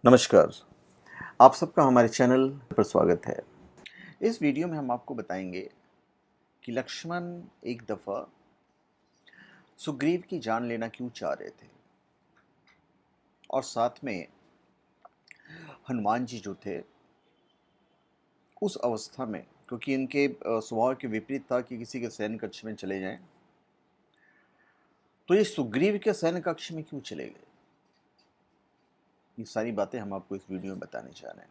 नमस्कार। आप सबका हमारे चैनल पर स्वागत है। इस वीडियो में हम आपको बताएंगे कि लक्ष्मण एक दफ़ा सुग्रीव की जान लेना क्यों चाह रहे थे और साथ में हनुमान जी जो थे उस अवस्था में, क्योंकि इनके स्वभाव के विपरीत था कि किसी के सैन्य कक्ष में चले जाएं, तो ये सुग्रीव के सैन्य कक्ष में क्यों चले गए। ये सारी बातें हम आपको इस वीडियो में बताने जा रहे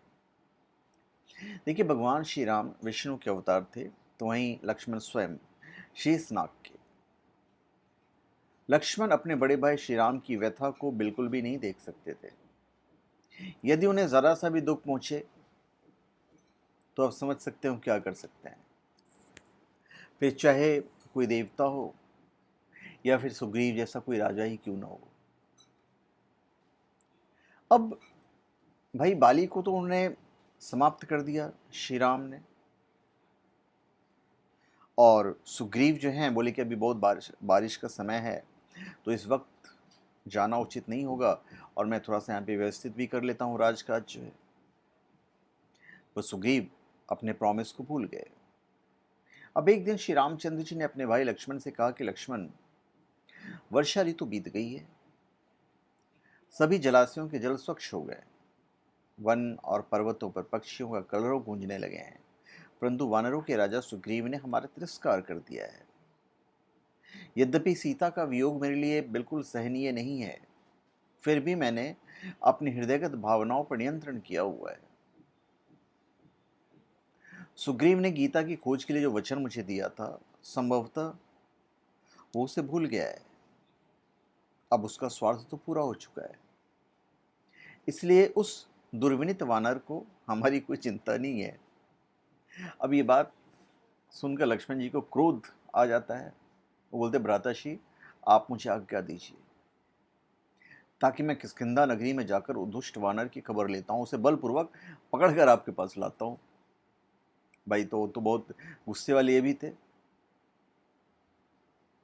हैं। देखिए, भगवान श्री राम विष्णु के अवतार थे, तो वहीं लक्ष्मण स्वयं शेषनाग के। लक्ष्मण अपने बड़े भाई श्री राम की व्यथा को बिल्कुल भी नहीं देख सकते थे। यदि उन्हें जरा सा भी दुख पहुंचे तो आप समझ सकते हो क्या कर सकते हैं। फिर चाहे कोई देवता हो या फिर सुग्रीव जैसा कोई राजा ही क्यों ना हो। अब भाई बाली को तो उन्होंने समाप्त कर दिया श्री राम ने, और सुग्रीव जो हैं बोले कि अभी बहुत बारिश का समय है, तो इस वक्त जाना उचित नहीं होगा और मैं थोड़ा सा यहाँ पे व्यवस्थित भी कर लेता हूँ राजकाज जो है। तो सुग्रीव अपने प्रॉमिस को भूल गए। अब एक दिन श्री रामचंद्र जी ने अपने भाई लक्ष्मण से कहा कि लक्ष्मण, वर्षा ऋतु बीत गई है, सभी जलाशयों के जल स्वच्छ हो गए, वन और पर्वतों पर पक्षियों का कलरव गूंजने लगे हैं, परंतु वानरों के राजा सुग्रीव ने हमारा तिरस्कार कर दिया है। यद्यपि सीता का वियोग मेरे लिए बिल्कुल सहनीय नहीं है, फिर भी मैंने अपनी हृदयगत भावनाओं पर नियंत्रण किया हुआ है। सुग्रीव ने गीता की खोज के लिए जो वचन मुझे दिया था, संभवतः वो उसे भूल गया है। अब उसका स्वार्थ तो पूरा हो चुका है, इसलिए उस दुर्विनीत वानर को हमारी कोई चिंता नहीं है। अब ये बात सुनकर लक्ष्मण जी को क्रोध आ जाता है। वो बोलते, भ्राताश्री, आप मुझे आज्ञा दीजिए ताकि मैं किष्किंधा नगरी में जाकर उस दुष्ट वानर की खबर लेता हूँ, उसे बलपूर्वक पकड़कर आपके पास लाता हूँ। भाई तो बहुत गुस्से वाले ये भी थे,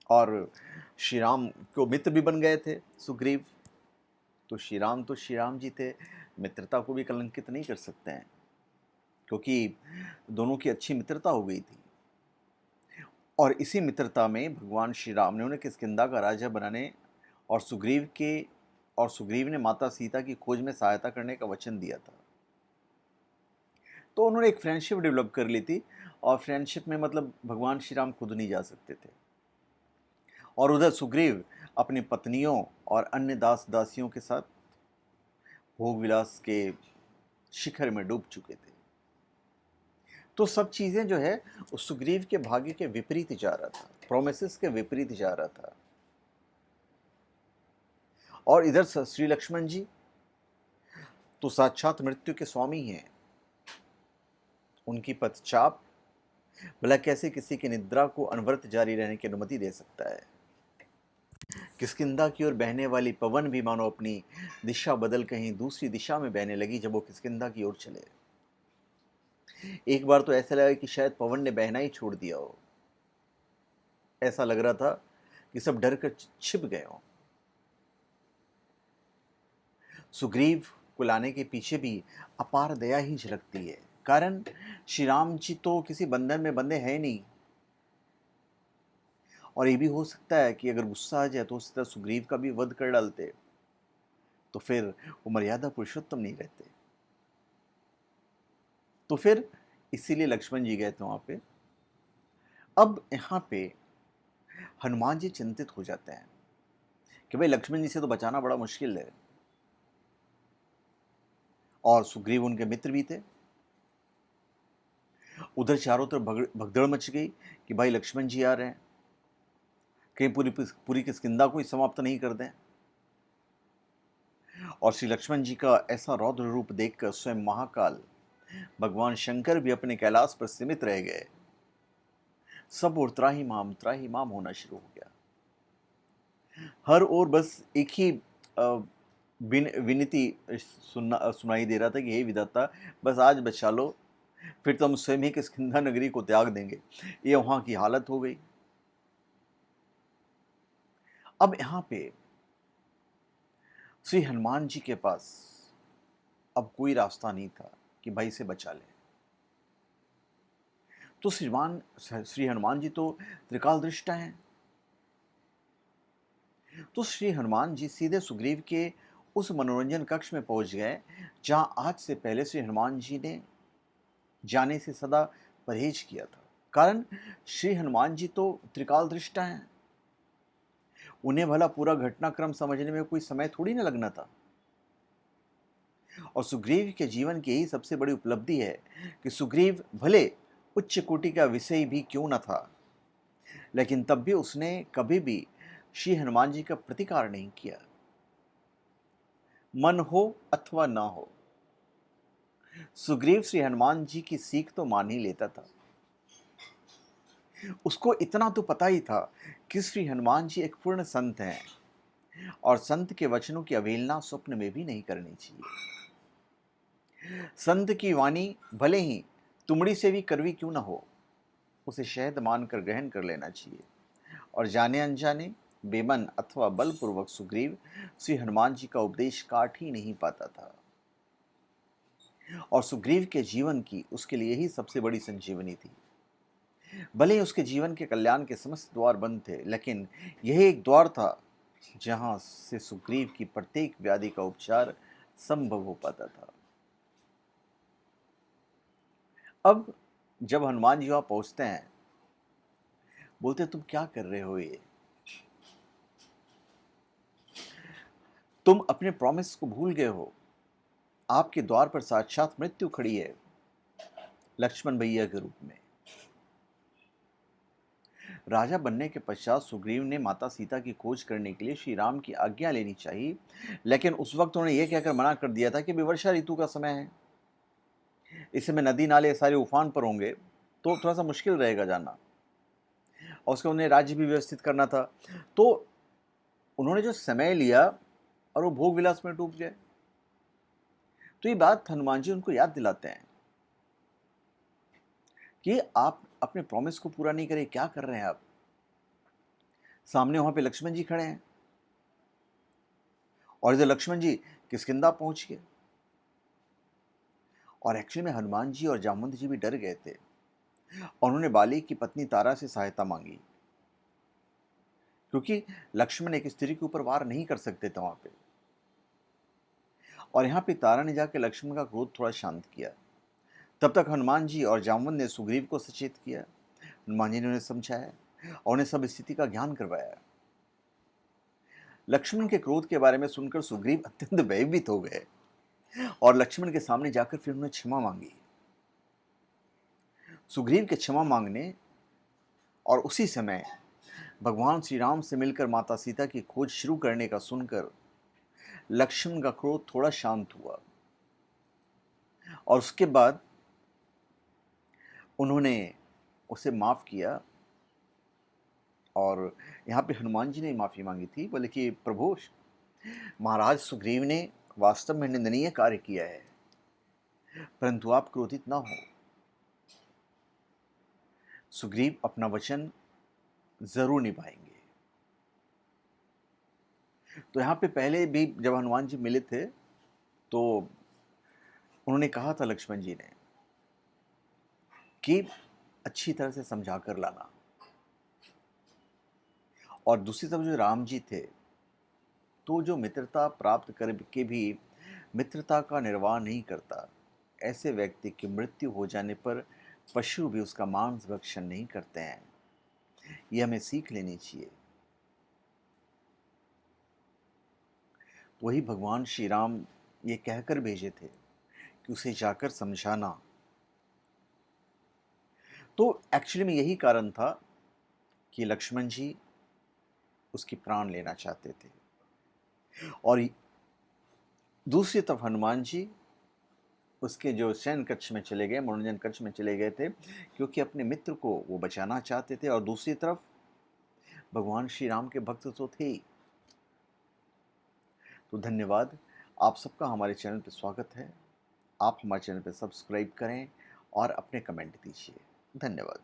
और श्री राम को मित्र भी बन गए थे सुग्रीव। तो श्री राम जी थे, मित्रता को भी कलंकित नहीं कर सकते हैं, क्योंकि दोनों की अच्छी मित्रता हो गई थी। और इसी मित्रता में भगवान श्री राम ने उन्हें किष्किंधा का राजा बनाने और सुग्रीव ने माता सीता की खोज में सहायता करने का वचन दिया था। तो उन्होंने एक फ्रेंडशिप डेवलप कर ली थी, और फ्रेंडशिप में मतलब भगवान श्री राम खुद नहीं जा सकते थे, और उधर सुग्रीव अपनी पत्नियों और अन्य दास दासियों के साथ भोग विलास के शिखर में डूब चुके थे। तो सब चीजें जो है उस सुग्रीव के भाग्य के विपरीत जा रहा था, प्रोमिसेस के विपरीत जा रहा था। और इधर श्री लक्ष्मण जी तो साक्षात मृत्यु के स्वामी हैं। उनकी पदचाप भला कैसे किसी की निद्रा को अनवरत जारी रहने की अनुमति दे सकता है। किष्किंधा की ओर बहने वाली पवन भी मानो अपनी दिशा बदल कहीं दूसरी दिशा में बहने लगी जब वो किष्किंधा की ओर चले। एक बार तो ऐसा लगा कि शायद पवन ने बहना ही छोड़ दिया हो। ऐसा लग रहा था कि सब डर कर छिप गए हों। सुग्रीव को लाने के पीछे भी अपार दया ही झलकती है, कारण श्री राम जी तो किसी बंधन में बंधे हैं नहीं। और ये भी हो सकता है कि अगर गुस्सा आ जाए तो उस तरह सुग्रीव का भी वध कर डालते, तो फिर वो मर्यादा पुरुषोत्तम नहीं रहते। तो फिर इसीलिए लक्ष्मण जी गए थे वहां पे। अब यहाँ पे हनुमान जी चिंतित हो जाते हैं कि भाई लक्ष्मण जी से तो बचाना बड़ा मुश्किल है, और सुग्रीव उनके मित्र भी थे। उधर चारों तरफ भगदड़ मच गई कि भाई लक्ष्मण जी आ रहे हैं, कहीं पूरी पूरी किष्किंधा को ही समाप्त नहीं कर दें। और श्री लक्ष्मण जी का ऐसा रौद्र रूप देखकर स्वयं महाकाल भगवान शंकर भी अपने कैलाश पर सीमित रह गए। सब और त्राही माम होना शुरू हो गया। हर ओर बस एक ही विनती सुनाई दे रहा था कि हे विधाता, बस आज बचा लो, फिर तो हम स्वयं ही किष्किंधा नगरी को त्याग देंगे। ये वहां की हालत हो गई। अब यहां पे श्री हनुमान जी के पास अब कोई रास्ता नहीं था कि भाई इसे बचा ले। तो श्री हनुमान जी तो त्रिकालदृष्टा हैं। तो श्री हनुमान जी सीधे सुग्रीव के उस मनोरंजन कक्ष में पहुंच गए जहां आज से पहले श्री हनुमान जी ने जाने से सदा परहेज किया था। कारण श्री हनुमान जी तो त्रिकालदृष्टा हैं, उन्हें भला पूरा घटनाक्रम समझने में कोई समय थोड़ी ना लगना था। और सुग्रीव के जीवन की यही सबसे बड़ी उपलब्धि है कि सुग्रीव भले उच्च कोटि का विषय भी क्यों न था, लेकिन तब भी उसने कभी भी श्री हनुमान जी का प्रतिकार नहीं किया। मन हो अथवा ना हो, सुग्रीव श्री हनुमान जी की सीख तो मान ही लेता था। उसको इतना तो पता ही था कि श्री हनुमान जी एक पूर्ण संत हैं और संत के वचनों की अवहेलना स्वप्न में भी नहीं करनी चाहिए। संत की वाणी भले ही तुमड़ी से भी कड़वी क्यों ना हो, उसे शहद मानकर ग्रहण कर लेना चाहिए। और जाने अनजाने, बेमन अथवा बलपूर्वक सुग्रीव श्री हनुमान जी का उपदेश काट ही नहीं पाता था। और सुग्रीव के जीवन की उसके लिए ही सबसे बड़ी संजीवनी थी। भले ही उसके जीवन के कल्याण के समस्त द्वार बंद थे, लेकिन यह एक द्वार था जहां से सुग्रीव की प्रत्येक व्याधि का उपचार संभव हो पाता था। अब जब हनुमान जी वहां पहुंचते हैं, बोलते तुम क्या कर रहे हो ये? तुम अपने प्रॉमिस को भूल गए हो। आपके द्वार पर साक्षात मृत्यु खड़ी है, लक्ष्मण भैया के रूप में। राजा बनने के पश्चात सुग्रीव ने माता सीता की खोज करने के लिए श्री राम की आज्ञा लेनी चाहिए, लेकिन उस वक्त उन्होंने यह कहकर मना कर दिया था कि वर्षा ऋतु का समय है, इस समय नदी नाले सारे उफान पर होंगे, तो थोड़ा सा मुश्किल रहेगा जाना, और उसके उन्हें राज्य भी व्यवस्थित करना था। तो उन्होंने जो समय लिया और वो भोग विलास में डूब गए। तो ये बात हनुमान जी उनको याद दिलाते हैं कि आप अपने प्रॉमिस को पूरा नहीं करे, क्या कर रहे हैं आप? सामने वहां पे लक्ष्मण जी खड़े हैं और इधर लक्ष्मण जी किष्किंधा पहुंच गए। और एक्चुअली में हनुमान जी और जामवंत जी भी डर गए थे और उन्होंने बाली की पत्नी तारा से सहायता मांगी, क्योंकि लक्ष्मण एक स्त्री के ऊपर वार नहीं कर सकते थे वहां पे। और यहां पे तारा ने जाकर लक्ष्मण का क्रोध थोड़ा शांत किया। तब तक हनुमान जी और जामवंत ने सुग्रीव को सचेत किया। हनुमान जी ने उन्हें समझाया और उन्हें सब स्थिति का ज्ञान करवाया। लक्ष्मण के क्रोध के बारे में सुनकर सुग्रीव अत्यंत भयभीत हो गए और लक्ष्मण के सामने जाकर फिर उन्होंने क्षमा मांगी। सुग्रीव के क्षमा मांगने और उसी समय भगवान श्री राम से मिलकर माता सीता की खोज शुरू करने का सुनकर लक्ष्मण का क्रोध थोड़ा शांत हुआ और उसके बाद उन्होंने उसे माफ किया। और यहाँ पे हनुमान जी ने माफी मांगी थी, बोले कि प्रभु, महाराज सुग्रीव ने वास्तव में निंदनीय कार्य किया है, परंतु आप क्रोधित ना हो। सुग्रीव अपना वचन जरूर निभाएंगे। तो यहाँ पे पहले भी जब हनुमान जी मिले थे तो उन्होंने कहा था लक्ष्मण जी ने कि अच्छी तरह से समझा कर लाना। और दूसरी तरफ जो राम जी थे, तो जो मित्रता प्राप्त करके भी मित्रता का निर्वाह नहीं करता, ऐसे व्यक्ति की मृत्यु हो जाने पर पशु भी उसका मांस भक्षण नहीं करते हैं। यह हमें सीख लेनी चाहिए। वही भगवान श्री राम ये कहकर भेजे थे कि उसे जाकर समझाना। तो एक्चुअली में यही कारण था कि लक्ष्मण जी उसकी प्राण लेना चाहते थे और दूसरी तरफ हनुमान जी उसके जो शयन कक्ष में चले गए, मनोरंजन कक्ष में चले गए थे, क्योंकि अपने मित्र को वो बचाना चाहते थे और दूसरी तरफ भगवान श्री राम के भक्त तो थे ही। तो धन्यवाद, आप सबका हमारे चैनल पर स्वागत है। आप हमारे चैनल पर सब्सक्राइब करें और अपने कमेंट दीजिए। धन्यवाद।